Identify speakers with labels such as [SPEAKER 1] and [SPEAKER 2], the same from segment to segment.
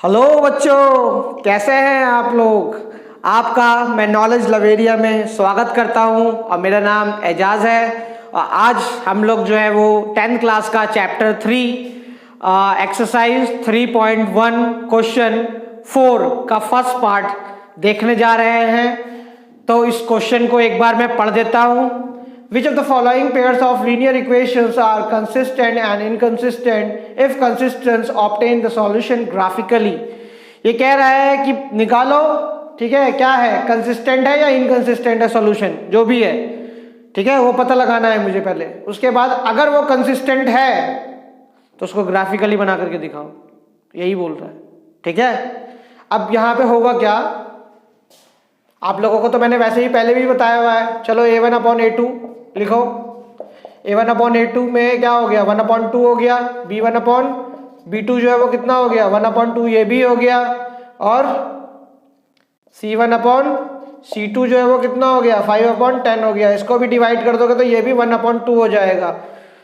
[SPEAKER 1] Hello बच्चों, कैसे हैं आप लोग। आपका मैं नॉलेज लवेरिया में स्वागत करता हूं और मेरा नाम एजाज है। और आज हम लोग जो है वो 10th क्लास का चैप्टर 3 एक्सरसाइज 3.1 क्वेश्चन 4 का फर्स्ट पार्ट देखने जा रहे हैं। तो इस क्वेश्चन को एक बार मैं पढ़ देता हूं। Which of the following pairs of linear equations are consistent and inconsistent? If consistent, obtain the solution graphically. ये कह रहा है कि निकालो, ठीक है, क्या है, कंसिस्टेंट है या इनकंसिस्टेंट है सॉल्यूशन, जो भी है, ठीक है, वो पता लगाना है मुझे पहले। उसके बाद अगर वो कंसिस्टेंट है तो उसको ग्राफिकली बना करके दिखाओ, यही बोल रहा है, ठीक है। अब यहाँ पे होगा क्या, आप लोगों को तो मैंने वैसे ही पहले भी बताया हुआ है। चलो a1/a2 लिखो। a1/a2 में क्या हो गया, 1/2 हो गया। b1/b2 जो है वो कितना हो गया, 1/2 ये भी हो गया। और c1/c2 जो है वो कितना हो गया, 5/10 हो गया। इसको भी डिवाइड कर दोगे तो ये भी 1/2 हो जाएगा।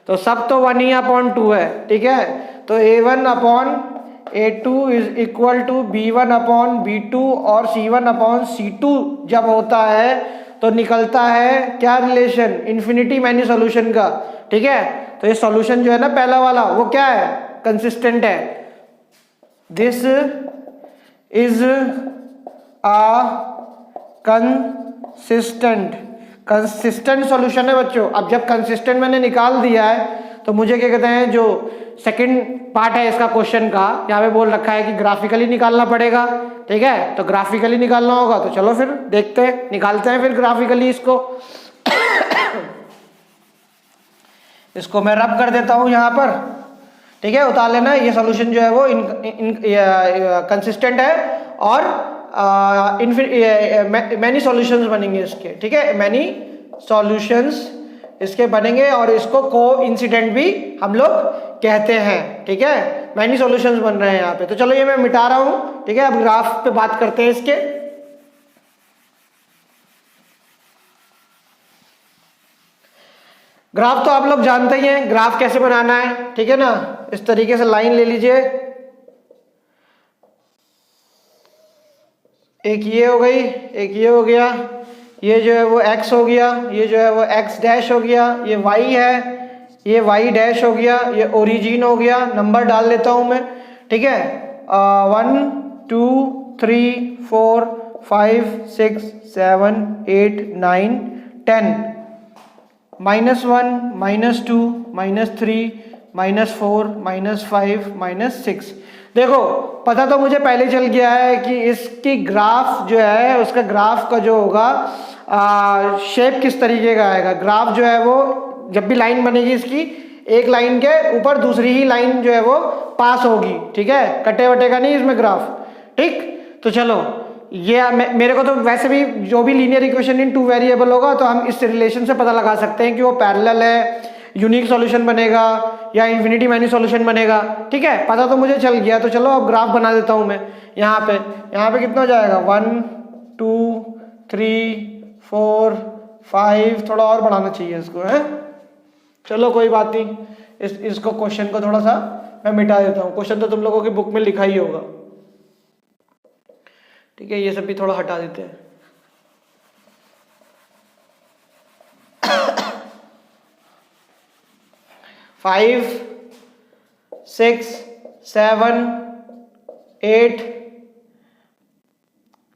[SPEAKER 1] तो सब तो 1/2 है, ठीक है। तो a1/a2 is equal to b1/b2 और c1/c2 जब होता है तो निकलता है क्या रिलेशन, इन्फिनिटी मैनी सॉल्यूशन का, ठीक है। तो ये सॉल्यूशन जो है ना पहला वाला, वो क्या है, कंसिस्टेंट है। This is a consistent solution है बच्चों। अब जब कंसिस्टेंट मैंने निकाल दिया है तो मुझे क्या कहते हैं, जो सेकंड पार्ट है इसका क्वेश्चन का, यहाँ पे बोल रखा है कि ग्राफिकली निकालना पड़ेगा, ठीक है। तो ग्राफिकली निकालना होगा, तो चलो फिर देखते हैं, निकालते हैं फिर ग्राफिकली इसको। इसको मैं रब कर देता हूं यहाँ पर, ठीक है, उतार लेना। ये सॉल्यूशन जो है वो कंसिस्टेंट है और मैनी सॉल्यूशंस बनेंगे इसके, ठीक है, मैनी सॉल्यूशंस इसके बनेंगे और इसको कोइंसिडेंट भी हम लोग कहते हैं, ठीक है। मैनी सॉल्यूशंस बन रहे हैं यहाँ पे। तो चलो ये मैं मिटा रहा हूं, ठीक है। अब ग्राफ पे बात करते हैं इसके। ग्राफ तो आप लोग जानते ही हैं, ग्राफ कैसे बनाना है, ठीक है ना। इस तरीके से लाइन ले लीजिए, एक ये हो गई, एक ये हो गया, ये जो है वो x हो गया, ये जो है वो x डैश हो गया, ये y है, ये y डैश हो गया, ये ओरिजिन हो गया। नंबर डाल देता हूं मैं, ठीक है। 1 2 3 4 5 6 7 8 9 10 -1 -2 -3 -4 -5 -6। देखो पता तो मुझे पहले चल गया है कि इसकी ग्राफ जो है, उसका ग्राफ का जो होगा शेप किस तरीके का आएगा। ग्राफ जो है वो जब भी लाइन बनेगी इसकी, एक लाइन के ऊपर दूसरी ही लाइन जो है वो पास होगी, ठीक है, कटे वटे का नहीं इसमें ग्राफ, ठीक। तो चलो ये मेरे को तो वैसे भी जो भी लीनियर इक्वेशन इन 2 वेरिएबल होगा तो हम इस रिलेशन से पता लगा सकते हैं कि वो पैरेलल है, यूनिक सॉल्यूशन बनेगा या इन्फिनिटी मैनी सॉल्यूशन बनेगा, ठीक है। पता तो मुझे चल गया। तो चलो अब ग्राफ बना देता हूं मैं। यहाँ पे कितना हो जाएगा, 1 2 3 4 5, थोड़ा और बढ़ाना चाहिए इसको, है। चलो कोई बात नहीं, इसको क्वेश्चन को थोड़ा सा मैं मिटा देता हूँ। क्वेश्चन तो तुम लोगों की बुक में लिखा ही होगा, ठीक है। ये सब भी थोड़ा हटा देते हैं। 5 6 7 8,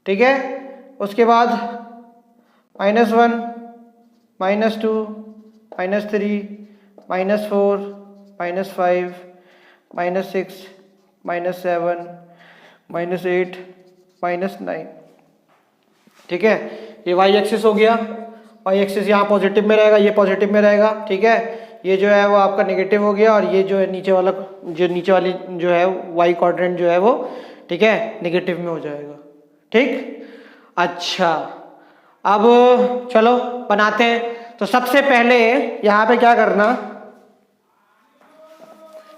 [SPEAKER 1] ठीक है। उसके बाद -1 -2 -3 -4 -5 -6 -7 -8 -9, ठीक है। ये y एक्सिस हो गया, y एक्सिस यहाँ पॉजिटिव में रहेगा, ये पॉजिटिव में रहेगा, ठीक है। ये जो है वो आपका नेगेटिव हो गया और ये जो है नीचे वाली जो है y क्वाड्रेंट जो है वो, ठीक है, नेगेटिव में हो जाएगा, ठीक। अच्छा अब चलो बनाते हैं। तो सबसे पहले यहाँ पे क्या करना,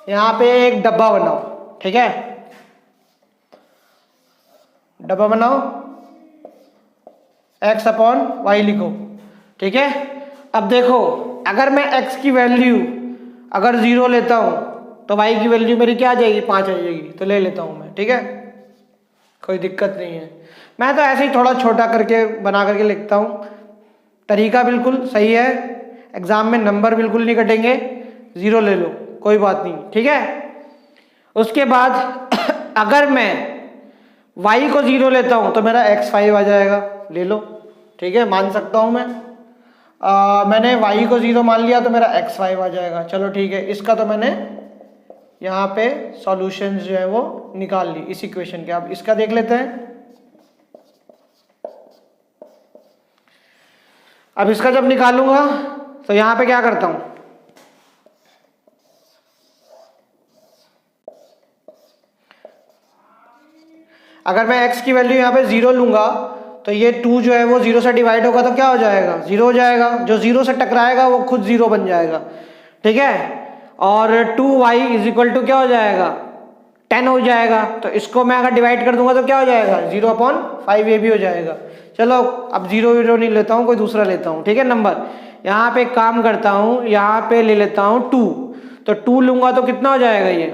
[SPEAKER 1] यहाँ पे एक डब्बा बनाओ, ठीक है। डब्बा बनाओ, x/y लिखो, ठीक है। अब देखो अगर मैं x की वैल्यू अगर 0 लेता हूं तो y की वैल्यू मेरी क्या आ जाएगी, 5 आ जाएगी। तो ले लेता हूं मैं, ठीक है। कोई दिक्कत नहीं है। मैं तो ऐसे ही थोड़ा छोटा करके बना करके लिखता हूँ। तरीका बिल्कुल सही है, एग्जाम में नंबर बिल्कुल नहीं कटेंगे, 0 ले लो कोई बात नहीं, ठीक है। उसके बाद अगर मैं y को 0 लेता हूँ तो मेरा x 5 आ जाएगा, ले लो, ठीक है, मान सकता हूँ मैं। मैंने y को 0 मान लिया तो मेरा x 5 आ जाएगा, चलो ठीक है। इसका तो मैंने यहाँ पे सॉल्यूशंस जो है वो निकाल ली इस इक्वेशन के। अब इसका देख लेते हैं। अब इसका जब निकालूंगा तो यहाँ पे क्या करता हूँ, अगर मैं x की वैल्यू यहाँ पे 0 लूंगा तो ये 2 जो है वो 0 से डिवाइड होगा तो क्या हो जाएगा, 0 हो जाएगा। जो 0 से टकराएगा वो खुद 0 बन जाएगा, ठीक है। और 2y इज इक्वल टू क्या हो जाएगा, 10 हो जाएगा। तो इसको मैं अगर डिवाइड कर दूंगा तो क्या हो जाएगा, 0/5 ये भी हो जाएगा। चलो अब 0 नहीं लेता हूँ, कोई दूसरा लेता हूँ, ठीक है। नंबर यहाँ पे काम करता हूँ, यहाँ पे ले लेता हूँ 2, तो 2 लूंगा तो कितना हो जाएगा ये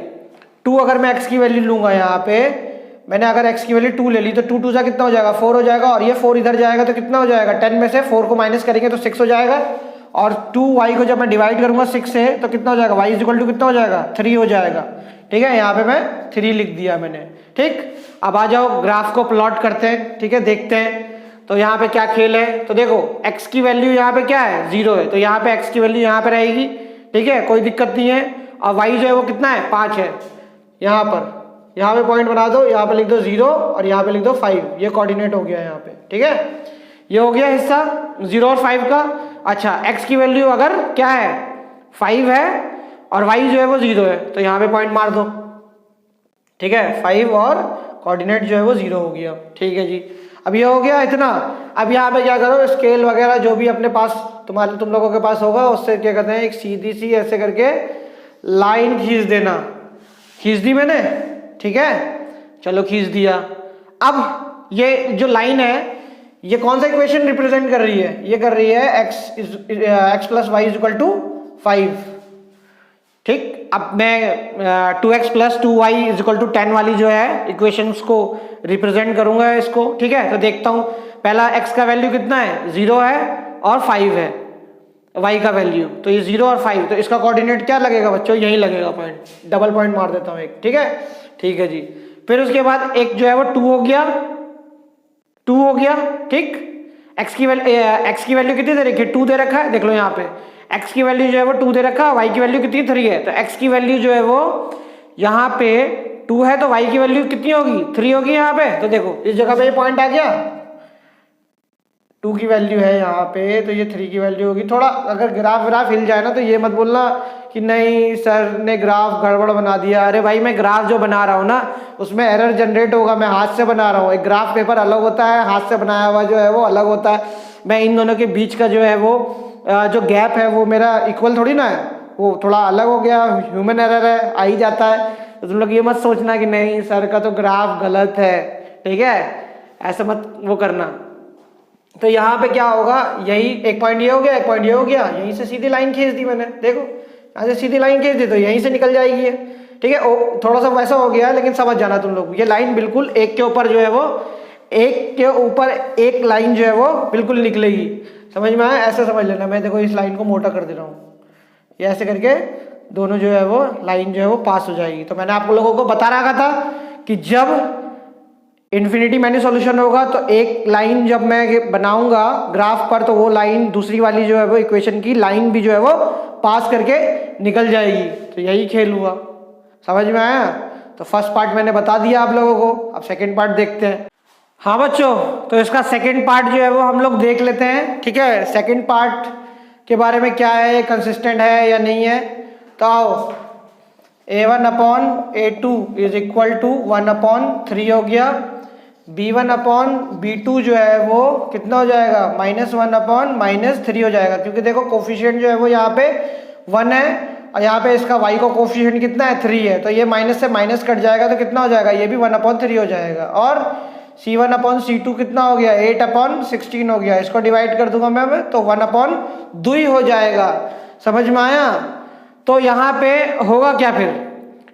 [SPEAKER 1] 2। अगर मैं x की वैल्यू लूंगा, यहाँ पे मैंने अगर x की वैल्यू 2 ले ली तो 2 2 कितना हो जाएगा, 4 हो जाएगा। और ये 4 इधर जाएगा तो कितना हो जाएगा, 10 में से 4 को माइनस करेंगे तो 6 हो जाएगा। और 2y को जब मैं डिवाइड करूंगा 6 से तो कितना हो जाएगा, y इज इक्वल टू कितना हो जाएगा, 3 हो जाएगा, ठीक है। यहाँ पे मैं 3 लिख दिया मैंने, ठीक। अब आ जाओ ग्राफ को प्लॉट करते हैं, ठीक है, देखते हैं तो यहाँ पे क्या खेल है। तो देखो x की वैल्यू यहाँ पे क्या है, 0 है, तो यहाँ पे x की वैल्यू यहाँ पे रहेगी, ठीक है, कोई दिक्कत नहीं है। और y जो है वो कितना है, 5 है। यहाँ पे पॉइंट बना दो, यहाँ पे लिख दो 0 और यहाँ पे लिख दो 5, ये कोऑर्डिनेट हो गया यहाँ पे, ठीक है। ये हो गया हिस्सा 0 और 5 का। अच्छा, x की वैल्यू अगर क्या है, 5 है और y जो है वो 0 है, तो यहाँ पे पॉइंट मार दो, ठीक है। 5 और कोऑर्डिनेट जो है वो 0 हो गया, ठीक है जी। अब ये हो गया इतना। अब यहाँ पे क्या करो, स्केल वगैरह जो भी अपने पास तुम लोगों के पास होगा, उससे क्या कहते हैं, एक सीधी सी ऐसे करके लाइन खींच देना। खींच दी मैंने, ठीक है, चलो खींच दिया। अब ये जो लाइन है ये कौन सा इक्वेशन रिप्रेजेंट कर रही है, ये कर रही है x plus y is equal to 5, ठीक। अब मैं 2x plus 2y is equal to 10 वाली जो है इक्वेशंस को रिप्रेजेंट करूंगा इसको, ठीक है। तो देखता हूं, पहला x का वैल्यू कितना है, 0 है और 5 है y का वैल्यू, तो ये 0 और 5, तो इसका कोऑर्डिनेट क्या लगेगा बच्चों, यही लगेगा पॉइंट, डबल पॉइंट मार देता हूं एक, ठीक है, ठीक है जी। फिर उसके बाद एक जो है वो 2 हो गया, 2 हो गया, ठीक। x की वैल्यू कितनी दे रखी है, 2 दे रखा है, देख लो यहाँ पे x की वैल्यू जो है वो 2 दे रखा है, y की वैल्यू कितनी 3 है, तो x की वैल्यू जो है वो यहाँ पे 2 है तो y की वैल्यू कितनी होगी, 3 होगी यहाँ पे। तो देखो इस जगह पे ये पॉइंट आ गया, 2 की वैल्यू है यहाँ पे, तो ये 3 की वैल्यू होगी। थोड़ा अगर ग्राफ हिल जाए ना तो ये मत बोलना कि नहीं सर ने ग्राफ गड़बड़ बना दिया। अरे भाई मैं ग्राफ जो बना रहा हूँ ना उसमें एरर जनरेट होगा, मैं हाथ से बना रहा हूँ। एक ग्राफ पेपर अलग होता है, हाथ से बनाया हुआ जो है वो अलग होता है। मैं इन दोनों के बीच का जो है वो जो गैप है वो मेरा इक्वल थोड़ी ना है, वो थोड़ा अलग हो गया, ह्यूमन एरर है, आ ही जाता है। तो तुम लोग ये मत सोचना कि नहीं सर का तो ग्राफ गलत है, ठीक है, ऐसा मत वो करना। तो यहाँ पे क्या होगा, यही एक पॉइंट ये हो गया, एक पॉइंट ये हो गया, यहीं से सीधी लाइन खींच दी मैंने, देखो यहाँ से सीधी लाइन खींच दी तो यहीं से निकल जाएगी ये, ठीक है। थोड़ा सा वैसा हो गया लेकिन समझ जाना तुम लोग, ये लाइन बिल्कुल एक के ऊपर जो है वो एक के ऊपर एक लाइन जो है वो बिल्कुल निकलेगी, समझ में आया, ऐसे समझ लेना। मैं देखो इस लाइन को मोटा कर दे रहा हूँ, ये ऐसे करके दोनों जो है वो लाइन जो है वो पास हो जाएगी। तो मैंने आप लोगों को बता रखा था कि जब इन्फिनिटी मैन्यू सॉल्यूशन होगा तो एक लाइन जब मैं बनाऊंगा ग्राफ पर तो वो लाइन दूसरी वाली जो है वो इक्वेशन की लाइन भी जो है वो पास करके निकल जाएगी। तो यही खेल हुआ, समझ में आया। तो फर्स्ट पार्ट मैंने बता दिया आप लोगों को, अब सेकंड पार्ट देखते हैं। हाँ बच्चों, तो इसका सेकंड पार्ट जो है वो हम लोग देख लेते हैं, ठीक है। सेकंड पार्ट के बारे में क्या है, कंसिस्टेंट है या नहीं है। तो आओ, a1/a2 इज इक्वल टू 1/3 हो गया, b1/b2 जो है वो कितना हो जाएगा, -1/-3 हो जाएगा, क्योंकि देखो कोफिशिएंट जो है वो यहाँ पे 1 है और यहाँ पे इसका y को कोफिशिएंट कितना है, 3 है, तो ये माइनस से माइनस कट जाएगा तो कितना हो जाएगा, ये भी 1/3 हो जाएगा। और c1/c2 कितना हो गया, 8/16 हो गया, इसको डिवाइड कर दूंगा मैं तो 1/2 हो जाएगा, समझ में आया। तो यहाँ पे होगा क्या, फिर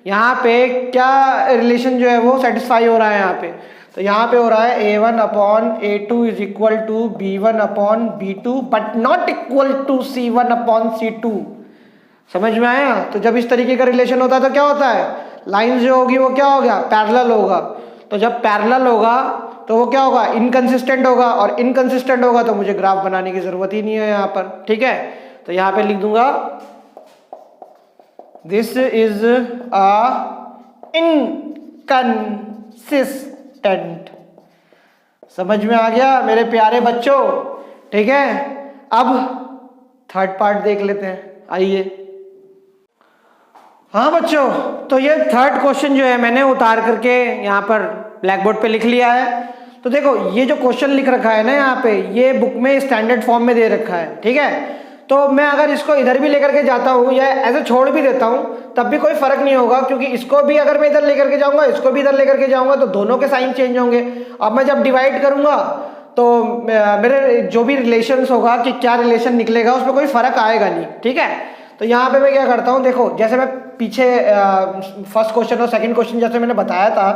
[SPEAKER 1] यहाँ पे क्या रिलेशन जो है वो सेटिस्फाई हो रहा है यहाँ पे। तो यहाँ पे हो रहा है a1 upon a2 is equal to b1 upon b2 but not equal to c1 upon c2। समझ में आया? तो जब इस तरीके का रिलेशन होता है तो क्या होता है, लाइन जो होगी वो क्या होगा, पैरेलल होगा। तो जब पैरेलल होगा तो वो क्या होगा, इनकंसिस्टेंट होगा, और इनकंसिस्टेंट होगा तो मुझे ग्राफ बनाने की जरूरत ही नहीं है यहाँ पर। ठीक है, तो यहाँ पे लिख दूंगा दिस इज अ इनकंसिस्टेंट। समझ में आ गया मेरे प्यारे बच्चों? ठीक है, अब थर्ड पार्ट देख लेते हैं, आइए। हाँ बच्चों, तो ये थर्ड क्वेश्चन जो है मैंने उतार करके यहाँ पर ब्लैक बोर्ड पे लिख लिया है। तो देखो ये जो क्वेश्चन लिख रखा है ना यहाँ पे, ये बुक में स्टैंडर्ड फॉर्म में दे रखा है। ठीक है, तो मैं अगर इसको इधर भी लेकर के जाता हूँ या ऐसे छोड़ भी देता हूँ तब भी कोई फर्क नहीं होगा, क्योंकि इसको भी अगर मैं इधर लेकर के जाऊंगा, इसको भी इधर लेकर के जाऊंगा, तो दोनों के साइन चेंज होंगे। अब मैं जब डिवाइड करूंगा तो मेरे जो भी रिलेशंस होगा कि क्या रिलेशन निकलेगा उसमें कोई फर्क आएगा नहीं। ठीक है, तो यहाँ पे मैं क्या करता हूँ, देखो जैसे मैं पीछे फर्स्ट क्वेश्चन और सेकंड क्वेश्चन जैसे मैंने बताया था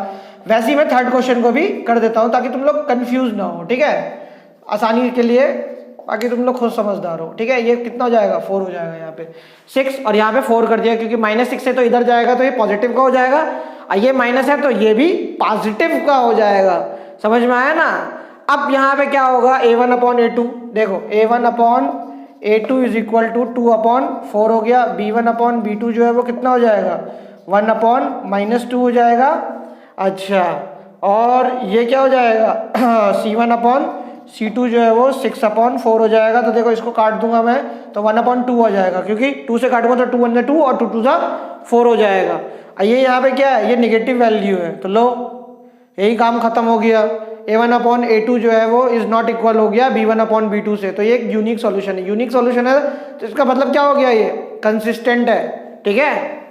[SPEAKER 1] वैसे ही मैं थर्ड क्वेश्चन को भी कर देता हूँ ताकि तुम लोग कंफ्यूज ना हो। ठीक है, आसानी के लिए, बाकी तुम लोग खुद समझदार हो। ठीक है, ये कितना हो जाएगा, 4 हो जाएगा यहाँ पे 6, और यहाँ पे 4 कर दिया क्योंकि -6 से तो इधर जाएगा तो ये पॉजिटिव का हो जाएगा, और ये माइनस है तो ये भी पॉजिटिव का हो जाएगा। समझ में आया ना? अब यहाँ पे क्या होगा, a1 अपॉन a2, देखो a1 upon a2 is equal to 2 upon 4 हो गया, b1 अपॉन b2 जो है वो कितना हो जाएगा, 1 अपॉन -2 हो जाएगा। अच्छा, और ये क्या हो जाएगा c1 अपॉन c2 जो है वो 6 अपॉन 4 हो जाएगा। तो देखो इसको काट दूंगा मैं तो 1 अपॉन 2 हो जाएगा, क्योंकि 2 से काटूंगा तो 2 1 2 और 2 2 4 हो जाएगा। ये यहाँ पे क्या है, ये नेगेटिव वैल्यू है, तो लो यही काम खत्म हो गया। a1 अपॉन a2 जो है वो इज नॉट इक्वल हो गया b1 अपॉन b2 से, तो ये एक यूनिक सॉल्यूशन है। यूनिक सॉल्यूशन है तो इसका मतलब क्या हो गया, ये कंसिस्टेंट है। ठीक है,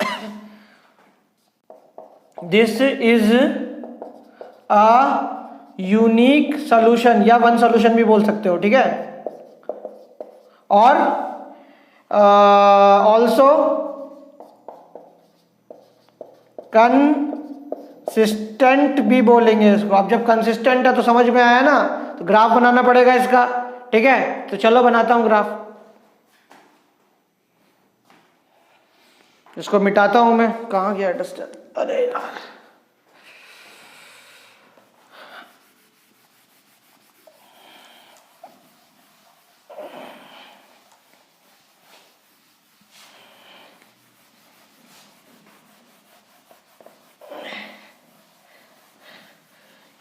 [SPEAKER 1] this is a unique solution, या वन सॉल्यूशन भी बोल सकते हो। ठीक है, और ऑल्सो कंसिस्टेंट भी बोलेंगे इसको। अब जब कंसिस्टेंट है तो समझ में आया ना, तो ग्राफ बनाना पड़ेगा इसका। ठीक है, तो चलो बनाता हूं ग्राफ, इसको मिटाता हूं मैं। कहाँ गया डस्टर, अरे यार,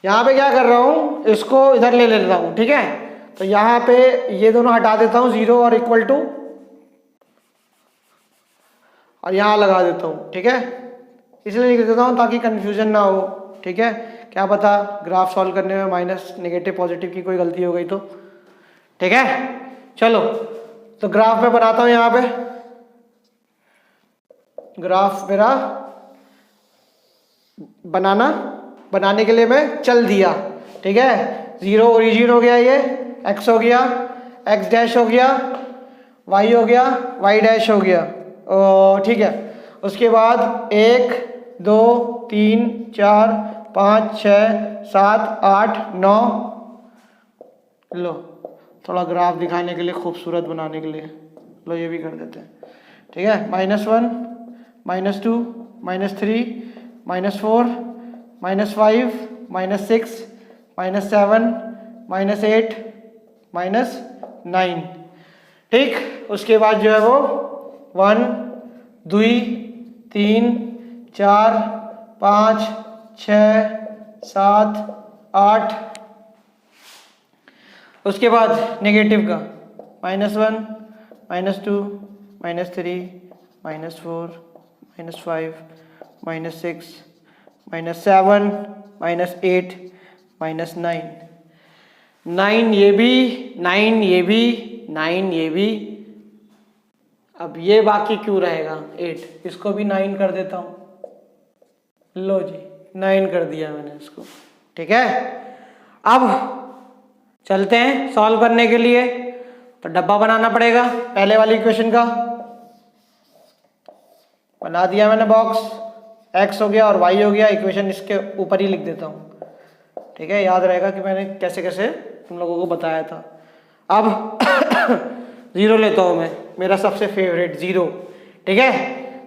[SPEAKER 1] यहाँ पे क्या कर रहा हूँ, इसको इधर ले लेता हूँ। ठीक है, तो यहाँ पे ये दोनों हटा देता हूँ, 0 और इक्वल टू, और यहाँ लगा देता हूँ। ठीक है, इसलिए लिख देता हूँ ताकि कंफ्यूजन ना हो। ठीक है, क्या पता ग्राफ सॉल्व करने में माइनस नेगेटिव पॉजिटिव की कोई गलती हो गई तो। ठीक है, चलो तो ग्राफ में बनाता हूँ। यहाँ पे ग्राफ मेरा बनाने के लिए मैं चल दिया। ठीक है, 0 ओरिजिन हो गया, ये x हो गया, x डैश हो गया, y हो गया, y डैश हो गया। ठीक है, उसके बाद 1 2 3 4 5 6 7 8 9, लो थोड़ा ग्राफ दिखाने के लिए, खूबसूरत बनाने के लिए, लो ये भी कर देते हैं। ठीक है, -1 -2 -3 -4 -5 -6 -7 -8 -9। ठीक, उसके बाद जो है वो 1 2 3 4 5 6 7 8, उसके बाद नेगेटिव का -1 -2 -3 -4 -5 -6 -7 -8 -9, 9 ये भी, 9 ये भी, 9 ये भी। अब ये बाकी क्यों रहेगा 8, इसको भी 9 कर देता हूं। लो जी 9 कर दिया मैंने इसको। ठीक है, अब चलते हैं सॉल्व करने के लिए। तो डब्बा बनाना पड़ेगा पहले वाली इक्वेशन का, बना दिया मैंने बॉक्स, x हो गया और y हो गया। इक्वेशन इसके ऊपर ही लिख देता हूँ, ठीक है, याद रहेगा कि मैंने कैसे कैसे तुम लोगों को बताया था। अब 0 लेता हूँ मैं, मेरा सबसे फेवरेट 0, ठीक है।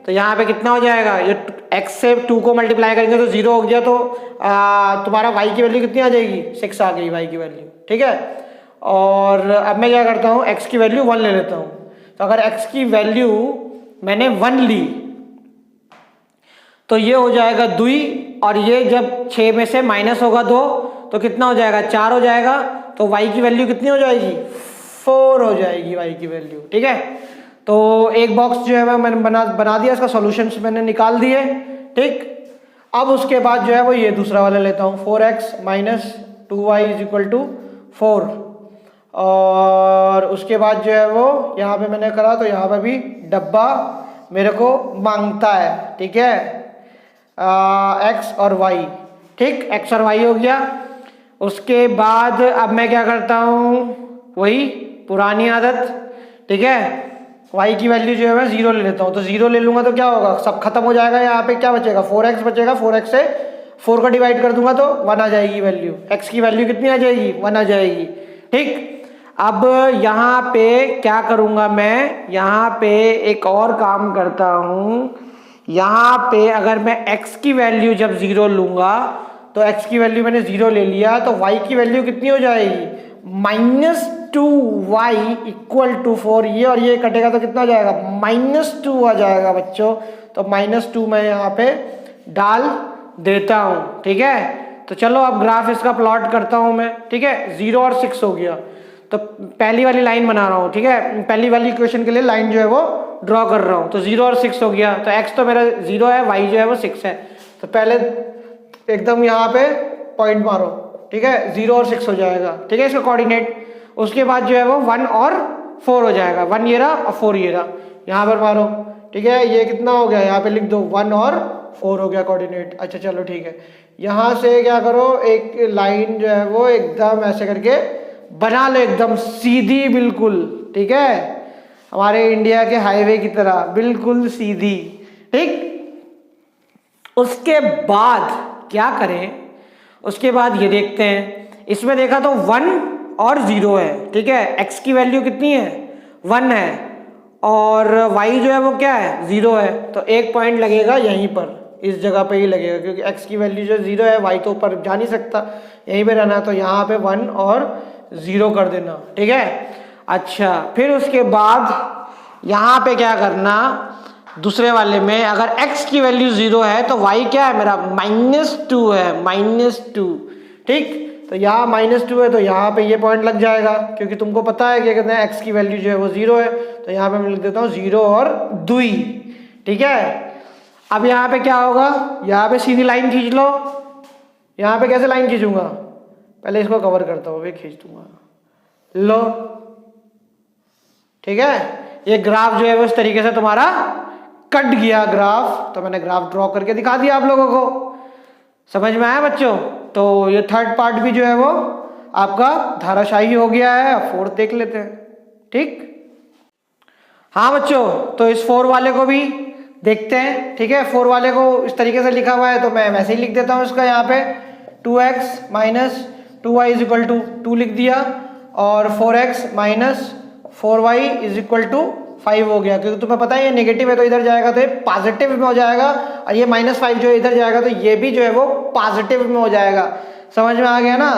[SPEAKER 1] तो यहाँ पे कितना हो जाएगा, ये x से 2 को मल्टीप्लाई करेंगे तो 0 हो गया, तो तुम्हारा y की वैल्यू कितनी आ जाएगी, 6 आ गई y की वैल्यू, ठीक है। और अब मैं क्या करता हूँ, x की वैल्यू 1 ले लेता हूँ। तो अगर x की वैल्यू मैंने 1 ली तो ये हो जाएगा 2, और ये जब 6 में से माइनस होगा 2 तो कितना हो जाएगा, 4 हो जाएगा। तो y की वैल्यू कितनी हो जाएगी, 4 हो जाएगी y की वैल्यू, ठीक है। तो एक बॉक्स जो है मैंने बना दिया, इसका सॉल्यूशंस मैंने निकाल दिए, ठीक। अब उसके बाद जो है वो ये दूसरा वाला लेता हूँ, 4x minus 2y is equal to 4, और उसके बाद जो है वो यहाँ पे मैंने करा तो यहाँ पे भी डब्बा मेरे को मांगता है, ठीक है, x और y, ठीक, x और y हो गया। उसके बाद अब मैं क्या करता हूँ, वही पुरानी आदत, ठीक है, y की वैल्यू जो है मैं 0 ले लेता हूँ। तो 0 ले लूंगा तो क्या होगा, सब खत्म हो जाएगा। यहाँ पे क्या बचेगा, 4x बचेगा, 4x से 4 को डिवाइड कर दूंगा तो 1 आ जाएगी वैल्यू, x की वैल्यू कितनी आ जाएगी, 1 आ जाएगी, ठीक। अब यहाँ पे क्या करूँगा मैं, यहाँ पे एक और काम करता हूँ। यहाँ पे अगर मैं x की वैल्यू जब 0 लूंगा तो x की वैल्यू मैंने 0 ले लिया, तो y की वैल्यू कितनी हो जाएगी, -2y इक्वल टू 4। ये और ये कटेगा तो कितना हो जाएगा, -2 आ जाएगा बच्चों। तो -2 मैं यहाँ पे डाल देता हूँ, ठीक है। तो चलो अब ग्राफ इसका प्लॉट करता हूँ मैं, ठीक है। 0 और 6 हो गया, तो पहली वाली लाइन बना रहा हूँ, ठीक है, पहली वाली इक्वेशन के लिए लाइन जो है वो ड्रॉ कर रहा हूँ। तो 0 और 6 हो गया, तो x तो मेरा 0 है, y जो है वो 6 है। तो पहले एकदम यहाँ पे पॉइंट मारो, ठीक है, 0 और 6 हो जाएगा, ठीक है, इसका कोऑर्डिनेट। उसके बाद जो है वो 1 और 4 हो जाएगा, 1 ये रहा और 4 ये रहा, यहाँ पर मारो, ठीक है। ये कितना हो गया, यहाँ पे लिख दो 1 और 4 हो गया कोऑर्डिनेट। अच्छा चलो ठीक है, यहाँ से क्या करो, एक लाइन जो है वो एकदम ऐसे करके बना लो, एकदम सीधी बिल्कुल, ठीक है, हमारे इंडिया के हाईवे की तरह बिल्कुल सीधी, ठीक। उसके बाद क्या करें, उसके बाद ये देखते हैं, इसमें देखा तो 1 और 0 है, ठीक है। x की वैल्यू कितनी है, 1 है, और y जो है वो क्या है, 0 है। तो एक पॉइंट लगेगा यहीं पर, इस जगह पे ही लगेगा, क्योंकि x की वैल्यू जो 0 है, y तो ऊपर जा नहीं सकता, यहीं पे रहना। तो यहाँ पे 1 और 0 कर देना, ठीक है। अच्छा, फिर उसके बाद यहाँ पे क्या करना, दूसरे वाले में अगर x की वैल्यू 0 है तो y क्या है मेरा, -2 है, -2, ठीक। तो यहाँ -2 है, तो यहाँ पे ये पॉइंट लग जाएगा, क्योंकि तुमको पता है कि कहते हैं x की वैल्यू जो है वो 0 है। तो यहाँ पे मैं लिख देता हूँ 0 और 2, ठीक है। अब यहाँ पे क्या होगा, यहाँ पे सीधी लाइन खींच लो। यहाँ पे कैसे लाइन खींचूंगा, पहले इसको कवर करता हूँ, फिर खींच दूंगा, लो, ठीक है। ये ग्राफ जो है वो इस तरीके से तुम्हारा कट गया ग्राफ। तो मैंने ग्राफ ड्रॉ करके दिखा दिया आप लोगों को, समझ में आया बच्चों। तो ये थर्ड पार्ट भी जो है वो आपका धाराशाही हो गया है। अब फोर्थ देख लेते हैं, ठीक। हाँ बच्चों, तो इस 4 वाले को भी देखते हैं, ठीक है। 4 वाले को इस तरीके से लिखा हुआ है, तो मैं वैसे ही लिख देता हूँ इसका, यहाँ पे 2x minus 2y is equal to 2 लिख दिया, और 4x minus 4y is equal to 5 हो गया, क्योंकि तुम्हें पता है ये नेगेटिव है तो इधर जाएगा तो ये पॉजिटिव में हो जाएगा, और ये -5 जो इधर जाएगा तो ये भी जो है वो पॉजिटिव में हो जाएगा। समझ में आ गया ना।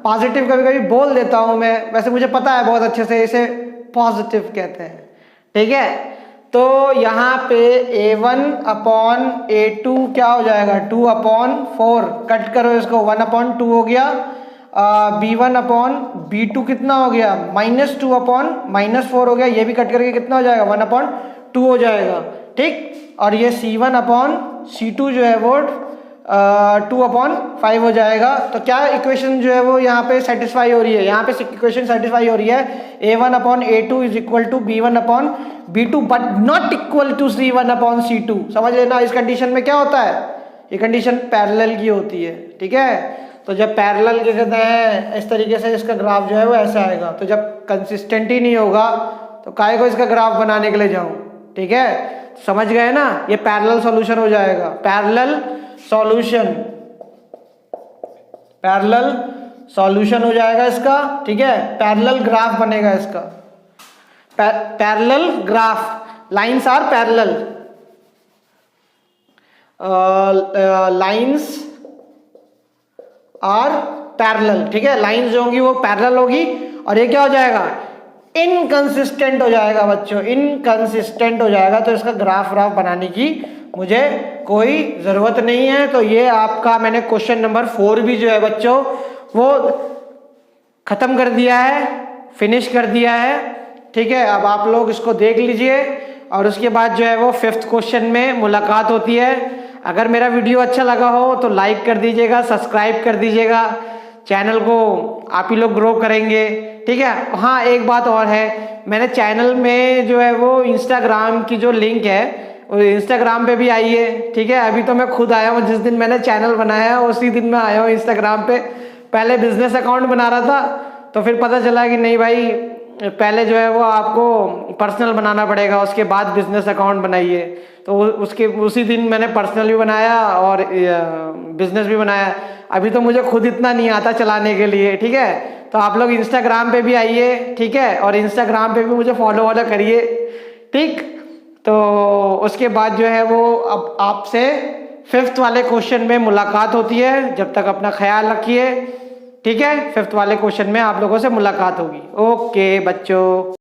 [SPEAKER 1] पॉजिटिव कभी कभी बोल देता हूं मैं, वैसे मुझे पता है बहुत अच्छे से इसे पॉजिटिव कहते हैं, ठीक है। तो यहाँ पे a1/a2 क्या हो जाएगा, 2/4, कट करो इसको, 1/2 हो गया। b1/b2 कितना हो गया, -2/-4 हो गया, ये भी कट करके कितना हो जाएगा, 1/2 हो जाएगा, ठीक। और ये c1/c2 जो है वो 2/5 हो जाएगा। तो क्या इक्वेशन जो है वो यहाँ पे सेटिस्फाई हो रही है, यहाँ पे इक्वेशन सेटिस्फाई हो रही है, a1/a2 is equal to b1/b2 but not equal to c1/c2। समझ लेना, इस कंडीशन में क्या होता है, ये कंडीशन पैरेलल की होती है, ठीक है। तो जब पैरेलल के कहते हैं इस तरीके से इसका ग्राफ जो है वो ऐसा आएगा। तो जब कंसिस्टेंट ही नहीं होगा तो काहे को इसका ग्राफ बनाने के लिए जाऊं, ठीक है। समझ गए ना, ये पैरेलल सॉल्यूशन हो जाएगा, पैरेलल सॉल्यूशन, पैरेलल सॉल्यूशन हो जाएगा इसका, ठीक है। पैरेलल ग्राफ बनेगा इसका, parallel graph, lines are parallel, lines are parallel, ठीक है। लाइंस जो होंगी वो पैरेलल होगी और ये क्या हो जाएगा, इनकंसिस्टेंट हो जाएगा बच्चों, इनकंसिस्टेंट हो जाएगा। तो इसका ग्राफ बनाने की मुझे कोई जरूरत नहीं है। तो ये आपका मैंने क्वेश्चन नंबर 4 भी जो है बच्चों वो खत्म कर दिया है, फिनिश कर दिया है, ठीक है। अब आप लोग इसको देख लीजिए और उसके बाद जो है वो 5th क्वेश्चन में मुलाकात होती है। अगर मेरा वीडियो अच्छा लगा हो तो लाइक कर दीजिएगा, सब्सक्राइब कर दीजिएगा, चैनल को आप ही लोग ग्रो करेंगे, ठीक है। हाँ, एक बात और है, मैंने चैनल में जो है वो इंस्टाग्राम की जो लिंक है वो इंस्टाग्राम पे भी आई है, ठीक है। अभी तो मैं खुद आया हूँ, जिस दिन मैंने चैनल बनाया उसी दिन मैं आया हूँ इंस्टाग्राम पे। पहले बिजनेस अकाउंट बना रहा था तो फिर पता चला कि नहीं भाई, पहले जो है वो आपको पर्सनल बनाना पड़ेगा, उसके बाद बिजनेस अकाउंट बनाइए। तो उसी दिन मैंने पर्सनल भी बनाया और बिजनेस भी बनाया। अभी तो मुझे खुद इतना नहीं आता चलाने के लिए, ठीक है। तो आप लोग इंस्टाग्राम पे भी आइए, ठीक है, और इंस्टाग्राम पे भी मुझे फॉलो करिए, ठीक। तो उसके बाद जो है वो अब आपसे 5th वाले क्वेश्चन में मुलाकात होती है। जब तक अपना ख्याल रखिए, ठीक है। 5th वाले क्वेश्चन में आप लोगों से मुलाकात होगी। ओके बच्चों।